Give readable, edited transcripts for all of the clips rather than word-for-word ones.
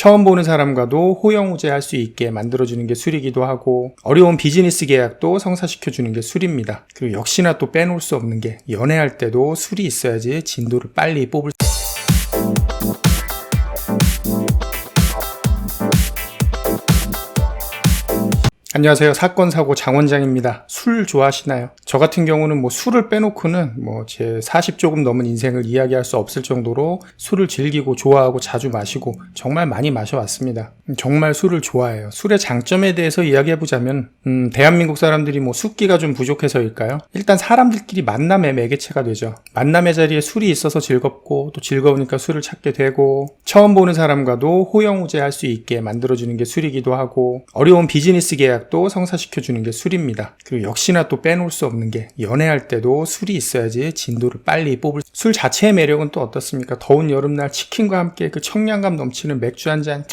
처음 보는 사람과도 호영우제할 수 있게 만들어주는 게 술이기도 하고, 어려운 비즈니스 계약도 성사시켜주는 게 술입니다. 그리고 역시나 또 빼놓을 수 없는 게, 연애할 때도 술이 있어야지 진도를 빨리 뽑을 안녕하세요. 사건사고 장원장입니다. 술 좋아하시나요? 저 같은 경우는 술을 빼놓고는 제 40 조금 넘은 인생을 이야기할 수 없을 정도로 술을 즐기고 좋아하고 자주 마시고 정말 많이 마셔왔습니다. 정말 술을 좋아해요. 술의 장점에 대해서 이야기해보자면 대한민국 사람들이 숫기가 좀 부족해서일까요? 일단 사람들끼리 만남의 매개체가 되죠. 만남의 자리에 술이 있어서 즐겁고 또 즐거우니까 술을 찾게 되고, 처음 보는 사람과도 호영우제할 수 있게 만들어주는 게 술이기도 하고, 어려운 비즈니스 계약 또 성사시켜주는 게 술입니다. 그리고 역시나 또 빼놓을 수 없는 게, 연애할 때도 술이 있어야지 진도를 빨리 뽑을 술 자체의 매력은 또 어떻습니까? 더운 여름날 치킨과 함께 그 청량감 넘치는 맥주 한 잔,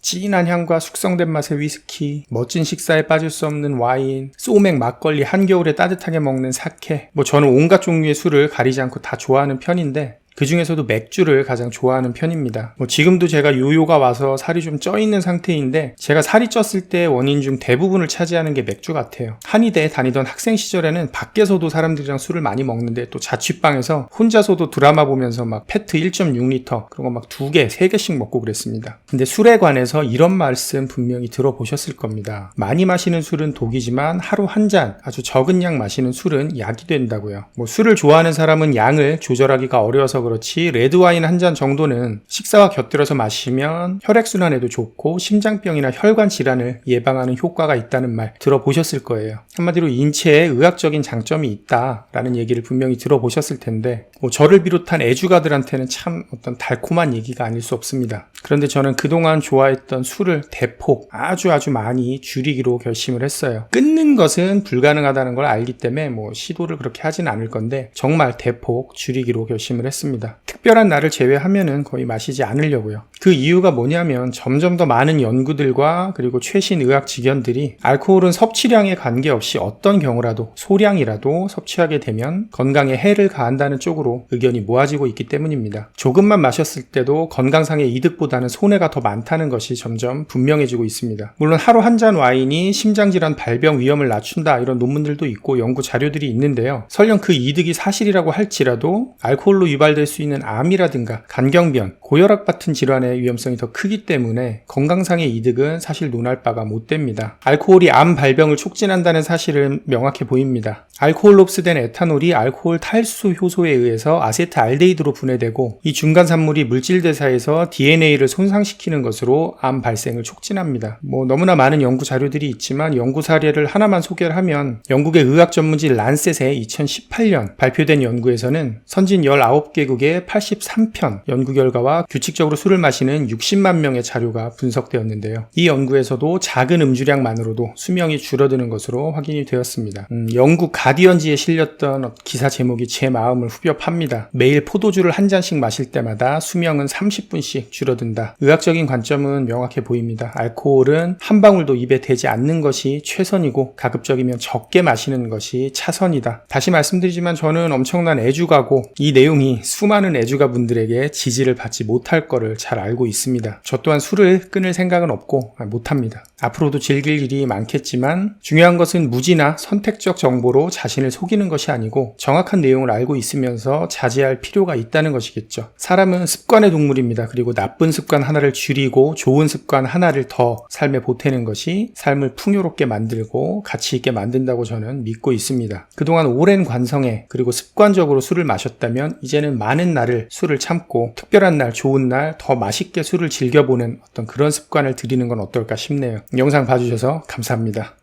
진한 향과 숙성된 맛의 위스키, 멋진 식사에 빠질 수 없는 와인, 소맥, 막걸리, 한겨울에 따뜻하게 먹는 사케, 저는 온갖 종류의 술을 가리지 않고 다 좋아하는 편인데, 그 중에서도 맥주를 가장 좋아하는 편입니다. 지금도 제가 요요가 와서 살이 좀 쪄있는 상태인데, 제가 살이 쪘을 때 원인 중 대부분을 차지하는 게 맥주 같아요. 한의대에 다니던 학생 시절에는 밖에서도 사람들이랑 술을 많이 먹는데, 또 자취방에서 혼자서도 드라마 보면서 페트 1.6리터 그런 거 2개, 3개씩 먹고 그랬습니다. 근데 술에 관해서 이런 말씀 분명히 들어보셨을 겁니다. 많이 마시는 술은 독이지만 하루 한 잔, 아주 적은 양 마시는 술은 약이 된다고요. 술을 좋아하는 사람은 양을 조절하기가 어려워서 그렇지, 레드와인 한 잔 정도는 식사와 곁들여서 마시면 혈액순환에도 좋고 심장병이나 혈관 질환을 예방하는 효과가 있다는 말 들어보셨을 거예요. 한마디로 인체에 의학적인 장점이 있다라는 얘기를 분명히 들어보셨을 텐데, 저를 비롯한 애주가들한테는 참 어떤 달콤한 얘기가 아닐 수 없습니다. 그런데 저는 그동안 좋아했던 술을 대폭 아주 많이 줄이기로 결심을 했어요. 끊는 것은 불가능하다는 걸 알기 때문에 시도를 그렇게 하진 않을 건데, 정말 대폭 줄이기로 결심을 했습니다. 특별한 날을 제외하면은 거의 마시지 않으려고요. 그 이유가 뭐냐면, 점점 더 많은 연구들과 그리고 최신 의학 지견들이 알코올은 섭취량에 관계없이 어떤 경우라도 소량이라도 섭취하게 되면 건강에 해를 가한다는 쪽으로 의견이 모아지고 있기 때문입니다. 조금만 마셨을 때도 건강상의 이득보다는 손해가 더 많다는 것이 점점 분명해지고 있습니다. 물론 하루 한 잔 와인이 심장질환 발병 위험을 낮춘다, 이런 논문들도 있고 연구 자료들이 있는데요. 설령 그 이득이 사실이라고 할지라도 알코올로 유발될 수 있는 암이라든가 간경변, 고혈압 같은 질환의 위험성이 더 크기 때문에 건강상의 이득은 사실 논할 바가 못 됩니다. 알코올이 암 발병을 촉진한다는 사실은 명확해 보입니다. 알코올로 흡수된 에탄올이 알코올 탈수 효소에 의해서 아세트알데히드로 분해되고, 이 중간 산물이 물질 대사에서 DNA를 손상시키는 것으로 암 발생을 촉진합니다. 너무나 많은 연구 자료들이 있지만 연구 사례를 하나만 소개를 하면, 영국의 의학 전문지 란셋에 2018년 발표된 연구에서는 선진 19개국의 83편 연구 결과와 규칙적으로 술을 마시는 60만 명의 자료가 분석되었는데요. 이 연구에서도 작은 음주량만으로도 수명이 줄어드는 것으로 확인이 되었습니다. 영국 가디언지에 실렸던 기사 제목이 제 마음을 후벼 팝니다. 매일 포도주를 한 잔씩 마실 때마다 수명은 30분씩 줄어든다. 의학적인 관점은 명확해 보입니다. 알코올은 한 방울도 입에 대지 않는 것이 최선이고, 가급적이면 적게 마시는 것이 차선이다. 다시 말씀드리지만 저는 엄청난 애주가고, 이 내용이 수많은 애주가분들에게 지지를 받지 못할 거를 잘 알고 있습니다. 저 또한 술을 끊을 생각은 없고 못합니다. 앞으로도 즐길 일이 많겠지만, 중요한 것은 무지나 선택적 정보로 자신을 속이는 것이 아니고 정확한 내용을 알고 있으면서 자제할 필요가 있다는 것이겠죠. 사람은 습관의 동물입니다. 그리고 나쁜 습관 하나를 줄이고 좋은 습관 하나를 더 삶에 보태는 것이 삶을 풍요롭게 만들고 가치 있게 만든다고 저는 믿고 있습니다. 그동안 오랜 관성에 그리고 습관적으로 술을 마셨다면, 이제는 많은 날을 술을 참고 특별한 날, 좋은 날 더 맛있게 술을 즐겨보는 어떤 그런 습관을 들이는 건 어떨까 싶네요. 영상 봐주셔서 감사합니다.